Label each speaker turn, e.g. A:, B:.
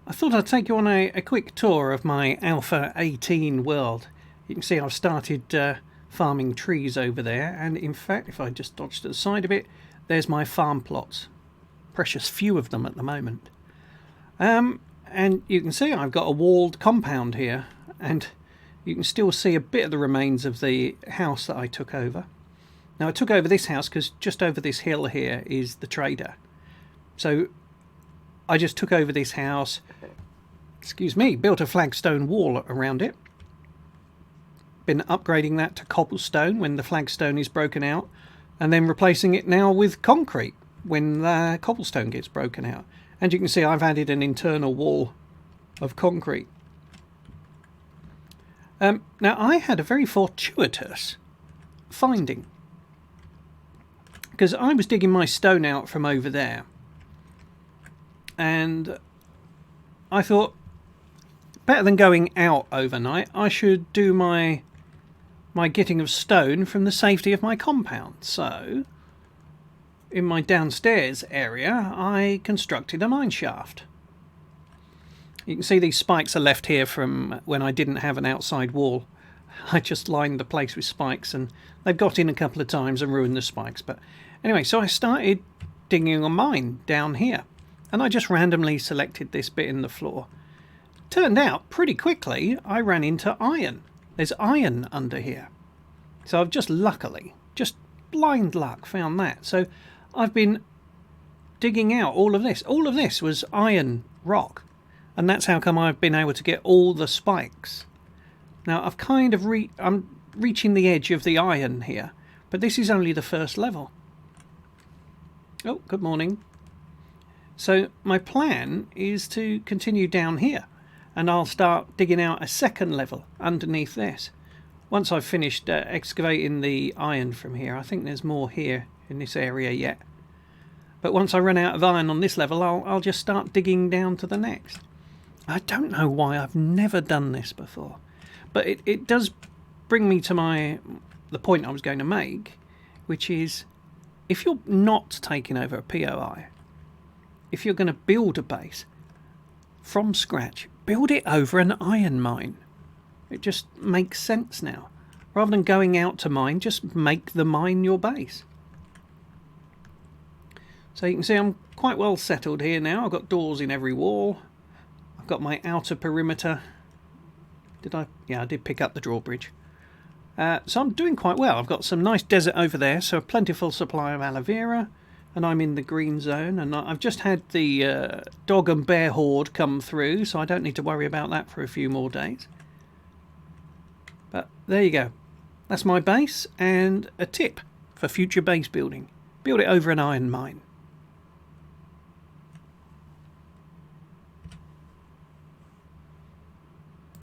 A: I thought I'd take you on a quick tour of my Alpha 18 world. You can see I've started farming trees over there, and in fact, if I just dodge to the side a bit, there's my farm plots. Precious few of them at the moment. And you can see I've got a walled compound here, and you can still see a bit of the remains of the house that I took over. Now, I took over this house because just over this hill here is the trader. So I just took over this house, built a flagstone wall around it. Been upgrading that to cobblestone when the flagstone is broken out, and then replacing it now with concrete when the cobblestone gets broken out. And you can see I've added an internal wall of concrete. Now, I had a very fortuitous finding, because I was digging my stone out from over there, and I thought, better than going out overnight, I should do my getting of stone from the safety of my compound. So, in my downstairs area, I constructed a mine shaft. You can see these spikes are left here from when I didn't have an outside wall. I just lined the place with spikes, and they've got in a couple of times and ruined the spikes. But anyway, so I started digging a mine down here, and I just randomly selected this bit in the floor. Turned out pretty quickly I ran into iron. There's iron under here. So I've just luckily, just blind luck, found that. So I've been digging out all of this. All of this was iron rock, and that's how come I've been able to get all the spikes. Now I've kind of I'm reaching the edge of the iron here, but this is only the first level. Oh, good morning. So my plan is to continue down here, and I'll start digging out a second level underneath this. Once I've finished excavating the iron from here, I think there's more here in this area yet. But once I run out of iron on this level, I'll just start digging down to the next. I don't know why I've never done this before, but it does bring me to the point I was going to make, which is, if you're not taking over a POI, if you're going to build a base from scratch, build it over an iron mine. It just makes sense now. Rather than going out to mine, just make the mine your base. So you can see I'm quite well settled here now. I've got doors in every wall. I've got my outer perimeter. Yeah, I did pick up the drawbridge. So I'm doing quite well. I've got some nice desert over there, so a plentiful supply of aloe vera, and I'm in the green zone, and I've just had the dog and bear horde come through, so I don't need to worry about that for a few more days. But there you go. That's my base, and a tip for future base building. Build it over an iron mine.